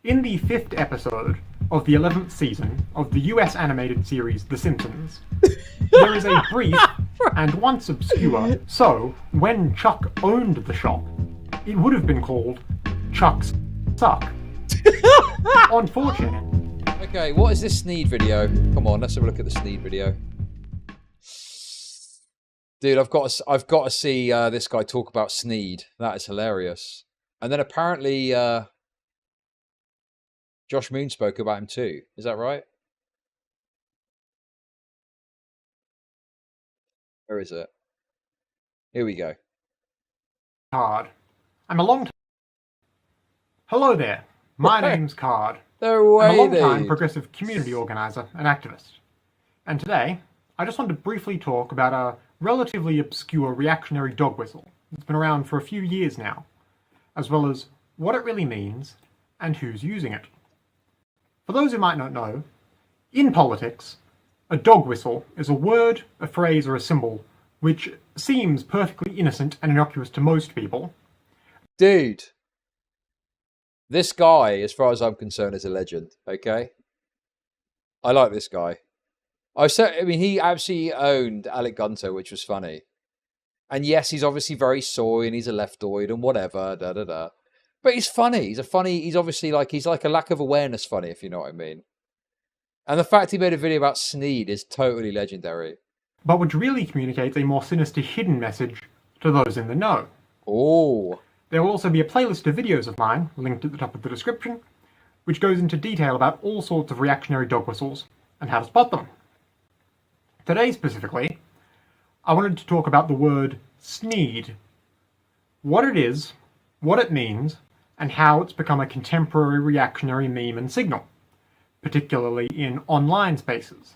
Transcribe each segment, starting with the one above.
In the 5th episode of the 11th season of the US animated series The Simpsons, there is a brief and once obscure, so when Chuck owned the shop, it would have been called Chuck's Suck. On 4chan. Okay, what is this Sneed video? Come on, let's have a look at the Sneed video. Dude, I've got to see this guy talk about Sneed. That is hilarious. And then apparently Josh Moon spoke about him too. Is that right? Where is it? Here we go. Card. I'm a long. Hello there. My name's Card. No way, I'm a long-time progressive community organizer and activist. And today, I just want to briefly talk about a relatively obscure reactionary dog whistle that's been around for a few years now, as well as what it really means and who's using it. For those who might not know, in politics, a dog whistle is a word, a phrase, or a symbol which seems perfectly innocent and innocuous to most people. Dude, this guy, as far as I'm concerned, is a legend, okay? I like this guy. He absolutely owned Alec Gunter, which was funny. And yes, he's obviously very soy and he's a leftoid and whatever, da-da-da. But he's funny. He's obviously he's like a lack of awareness funny, if you know what I mean. And the fact he made a video about Sneed is totally legendary. But which really communicates a more sinister hidden message to those in the know. Oh. There will also be a playlist of videos of mine, linked at the top of the description, which goes into detail about all sorts of reactionary dog whistles and how to spot them. Today specifically, I wanted to talk about the word Sneed. What it is, what it means, and how it's become a contemporary reactionary meme and signal, particularly in online spaces.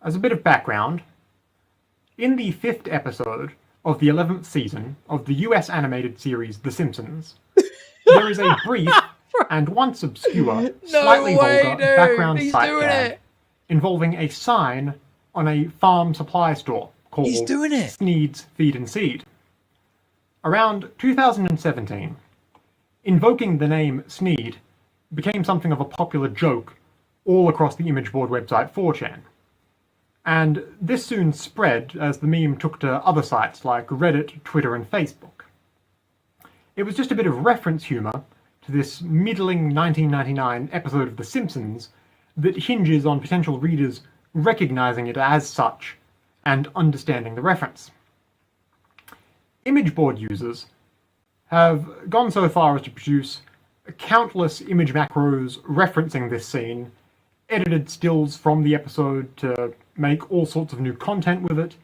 As a bit of background, in the 5th episode of the 11th season of the US animated series The Simpsons, there is a brief and once obscure, slightly vulgar background sight gag involving a sign on a farm supply store called Sneed's Feed and Seed. Around 2017, invoking the name Sneed became something of a popular joke all across the image board website 4chan. And this soon spread as the meme took to other sites like Reddit, Twitter, and Facebook. It was just a bit of reference humour to this middling 1999 episode of The Simpsons that hinges on potential readers recognising it as such and understanding the reference. Image board users have gone so far as to produce countless image macros referencing this scene, edited stills from the episode to make all sorts of new content with it,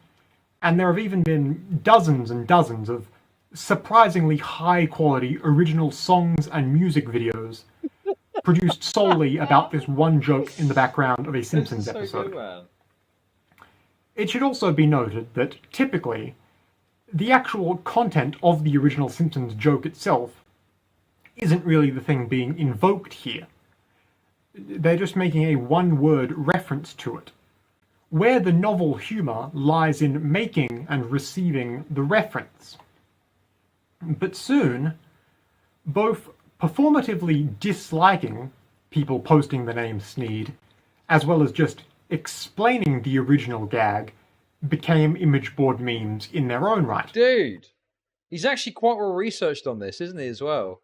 and there have even been dozens and dozens of surprisingly high-quality original songs and music videos produced solely about this one joke in the background of a Simpsons episode. Good, it should also be noted that typically, the actual content of the original Simpsons joke itself isn't really the thing being invoked here. They're just making a one-word reference to it, where the novel humour lies in making and receiving the reference. But soon, both performatively disliking people posting the name Sneed, as well as just explaining the original gag, became image board memes in their own right. Dude, he's actually quite well researched on this, isn't he, as well?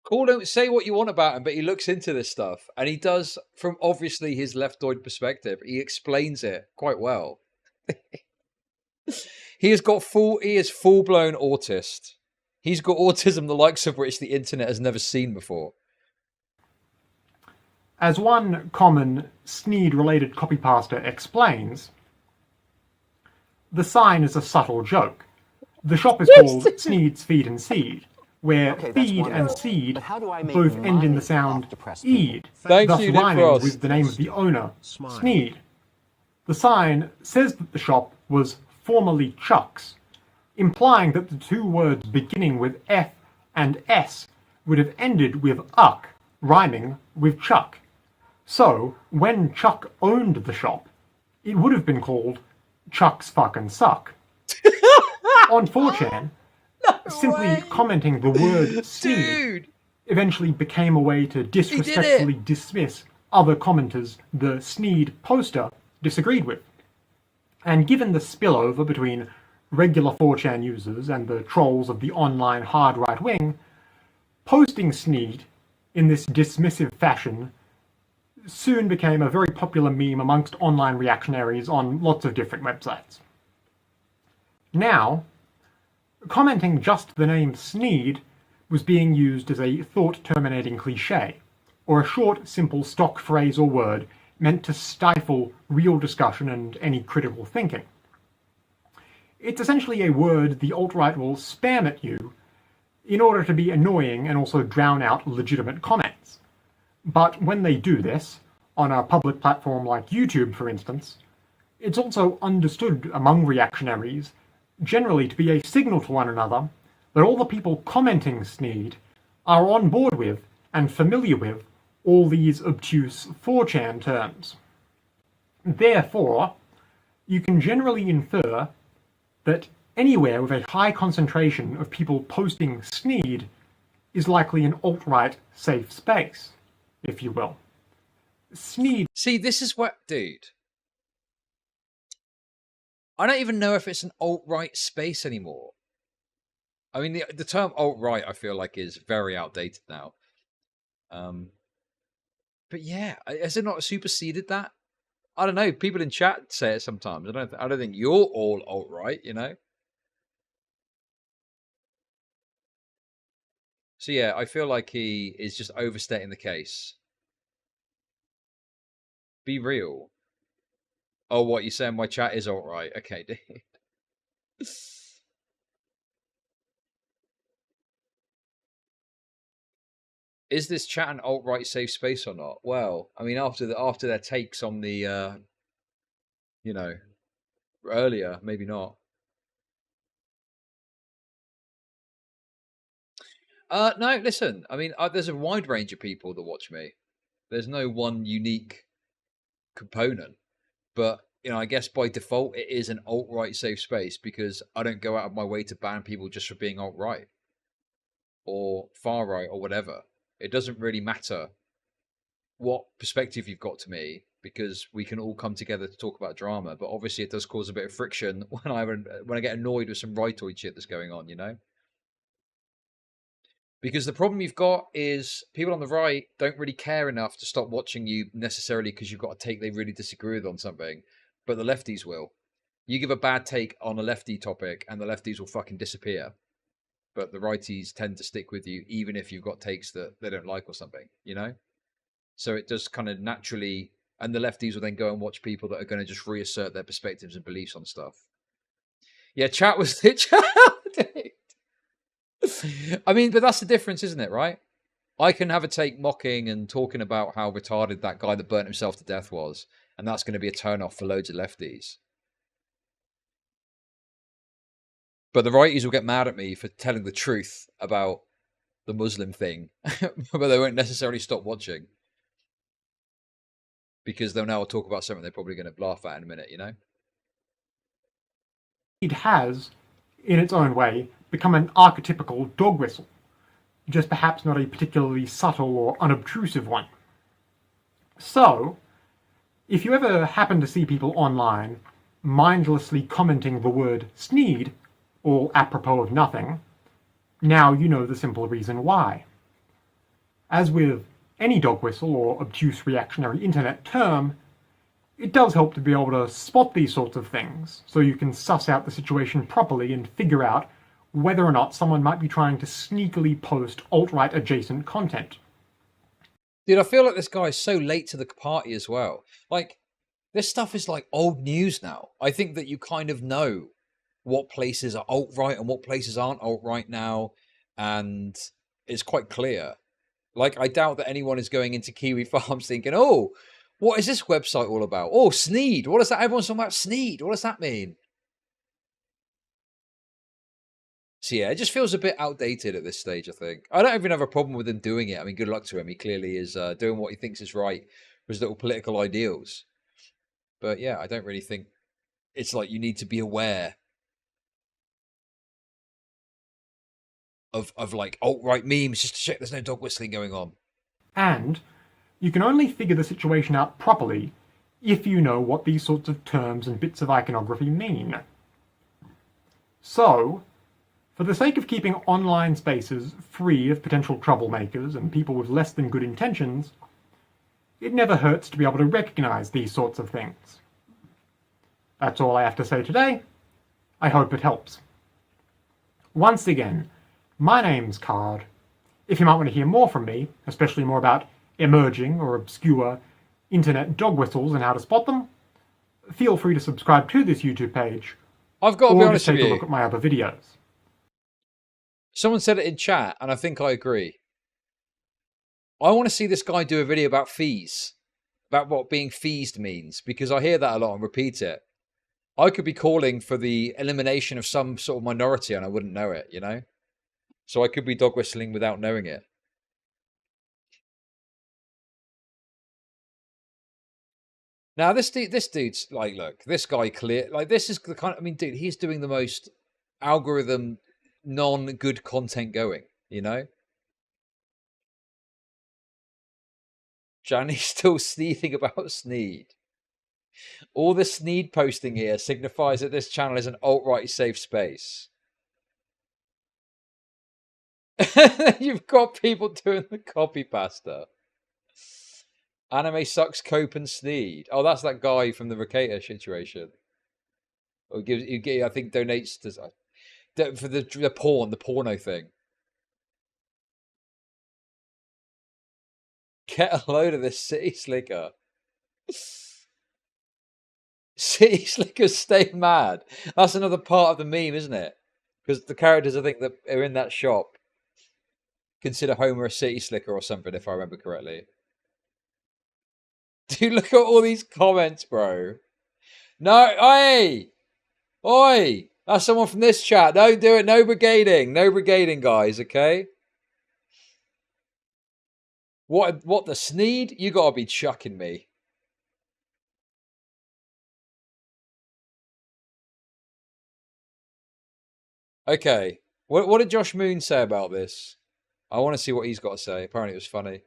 Call him, say what you want about him, but he looks into this stuff, and he does, from obviously his leftoid perspective, he explains it quite well. He is full-blown autist. He's got autism the likes of which the internet has never seen before. As one common Sneed-related copypaster explains, the sign is a subtle joke. The shop is called Sneed's Feed and Seed, where feed and seed both end in the sound eed, thus rhyming with the name of the owner, Sneed. The sign says that the shop was formerly Chuck's, implying that the two words beginning with F and S would have ended with uck, rhyming with Chuck. So, when Chuck owned the shop, it would have been called Chuck's Fucking Suck. On 4chan, Simply way. commenting the word Sneed Dude, eventually became a way to he did it. disrespectfully dismiss other commenters the Sneed poster disagreed with. And given the spillover between regular 4chan users and the trolls of the online hard right wing, posting Sneed in this dismissive fashion soon became a very popular meme amongst online reactionaries on lots of different websites. Now, commenting just the name Sneed was being used as a thought-terminating cliché, or a short, simple stock phrase or word meant to stifle real discussion and any critical thinking. It's essentially a word the alt-right will spam at you in order to be annoying and also drown out legitimate comments. But when they do this, on a public platform like YouTube for instance, it's also understood among reactionaries generally to be a signal to one another that all the people commenting Sneed are on board with and familiar with all these obtuse 4chan terms. Therefore, you can generally infer that anywhere with a high concentration of people posting Sneed is likely an alt-right safe space, if you will. Sneed... See, this is what... Dude. I don't even know if it's an alt-right space anymore. I mean, the term alt-right, I feel like, is very outdated now. But yeah, has it not superseded that? I don't know. People in chat say it sometimes. I don't think you're all alt-right, you know? So yeah, I feel like he is just overstating the case. Be real. Oh, what, you're saying my chat is alt-right? Okay, dude. Is this chat an alt-right safe space or not? Well, I mean, after their takes on the, you know, earlier, maybe not. No, listen. I mean, there's a wide range of people that watch me. There's no one unique component, but you know, I guess by default it is an alt-right safe space because I don't go out of my way to ban people just for being alt-right or far right or whatever. It doesn't really matter what perspective you've got to me because we can all come together to talk about drama. But obviously, it does cause a bit of friction when I get annoyed with some rightoid shit that's going on, you know. Because the problem you've got is people on the right don't really care enough to stop watching you necessarily because you've got a take they really disagree with on something, but the lefties will. You give a bad take on a lefty topic and the lefties will fucking disappear. But the righties tend to stick with you even if you've got takes that they don't like or something, you know? So it does kind of naturally, and the lefties will then go and watch people that are going to just reassert their perspectives and beliefs on stuff. Yeah, chat was the chat. I mean, but that's the difference, isn't it, right? I can have a take mocking and talking about how retarded that guy that burnt himself to death was, and that's going to be a turn-off for loads of lefties. But the righties will get mad at me for telling the truth about the Muslim thing, but they won't necessarily stop watching. Because they'll now talk about something they're probably going to laugh at in a minute, you know? It has, in its own way, become an archetypical dog whistle, just perhaps not a particularly subtle or unobtrusive one. So, if you ever happen to see people online mindlessly commenting the word Sneed, all apropos of nothing, now you know the simple reason why. As with any dog whistle or obtuse reactionary internet term, it does help to be able to spot these sorts of things, so you can suss out the situation properly and figure out whether or not someone might be trying to sneakily post alt-right adjacent content. Dude, I feel like this guy is so late to the party as well. Like, this stuff is like old news now. I think that you kind of know what places are alt-right and what places aren't alt-right now, and it's quite clear. Like, I doubt that anyone is going into Kiwi Farms thinking, oh, what is this website all about? Oh, Sneed. What is that? Everyone's talking about Sneed. What does that mean? So yeah, it just feels a bit outdated at this stage, I think. I don't even have a problem with him doing it. I mean, good luck to him. He clearly is doing what he thinks is right for his little political ideals. But yeah, I don't really think it's like you need to be aware of like alt-right memes just to check there's no dog whistling going on. And you can only figure the situation out properly if you know what these sorts of terms and bits of iconography mean. So, for the sake of keeping online spaces free of potential troublemakers and people with less than good intentions, it never hurts to be able to recognize these sorts of things. That's all I have to say today. I hope it helps. Once again, my name's Card. If you might want to hear more from me, especially more about emerging or obscure internet dog whistles and how to spot them, feel free to subscribe to this YouTube page, I've got to be honest with you. Or just take a look at my other videos. Someone said it in chat, and I think I agree. I want to see this guy do a video about fees, about what being feased means, because I hear that a lot and repeat it. I could be calling for the elimination of some sort of minority and I wouldn't know it, you know? So I could be dog whistling without knowing it. Now, this dude's like, look, this guy clear, like, this is the kind of, I mean, dude, he's doing the most algorithm, non-good content going, you know? Johnny's still sneezing about Sneed. All the Sneed posting here signifies that this channel is an alt-right safe space. You've got people doing the copy pasta. Anime sucks Cope and Sneed. Oh, that's that guy from the Ricata situation. Or gives, I think, donates to for the porno thing. Get a load of this City Slicker. City Slickers stay mad. That's another part of the meme, isn't it? Because the characters, I think, that are in that shop consider Homer a City Slicker or something, if I remember correctly. Dude, look at all these comments, bro. No, oi! Oi! That's someone from this chat. Don't do it. No brigading. No brigading, guys, okay? What the Sneed? You gotta be chucking me. Okay. What did Josh Moon say about this? I want to see what he's got to say. Apparently it was funny.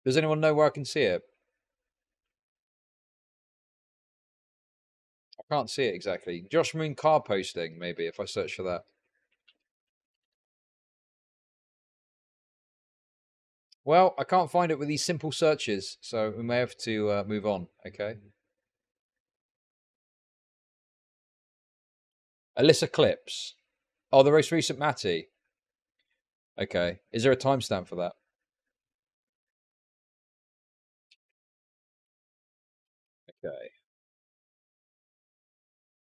Does anyone know where I can see it? I can't see it exactly. Josh Moon Cardposting, maybe, if I search for that. Well, I can't find it with these simple searches, so we may have to move on, okay? Alyssa Clips. Oh, the most recent Matty. Okay. Is there a timestamp for that? Okay.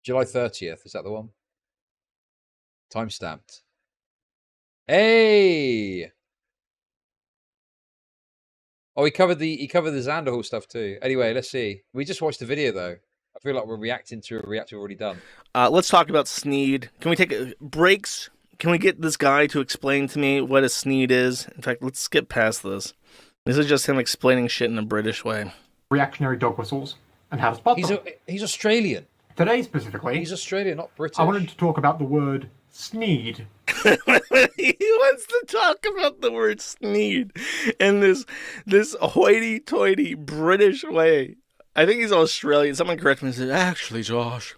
July 30th, is that the one? Timestamped. Hey! Oh, he covered the Xanderhall stuff too. Anyway, let's see. We just watched the video though. I feel like we're reacting to a react we've already done. Let's talk about Sneed. Can we take breaks? Can we get this guy to explain to me what a Sneed is? In fact, let's skip past this. This is just him explaining shit in a British way. Reactionary dog whistles and how to spot them. He's Australian. Today specifically, he's Australian, not British. I wanted to talk about the word Sneed. He wants to talk about the word Sneed in this hoity-toity British way. I think he's Australian. Someone correct me and said, actually, Josh,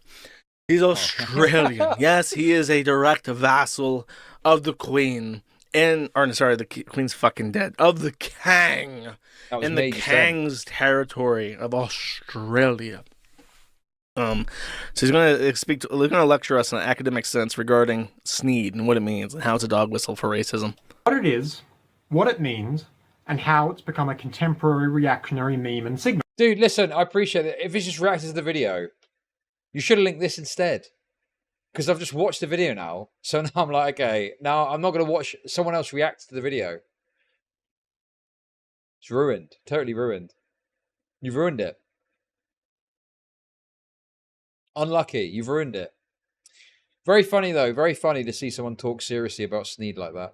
he's Australian. Yes, he is a direct vassal of the Queen. The Queen's fucking dead. Of the Kang. In the Kang's territory of Australia. So he's going to lecture us in an academic sense regarding Sneed and what it means and how it's a dog whistle for racism. What it is, what it means, and how it's become a contemporary reactionary meme and signal. Dude, listen, I appreciate it. If it's just reacted to the video, you should have linked this instead. Because I've just watched the video now. So now I'm like, okay, now I'm not going to watch someone else react to the video. It's ruined. Totally ruined. You've ruined it. Unlucky. You've ruined it. Very funny, though. Very funny to see someone talk seriously about Sneed like that.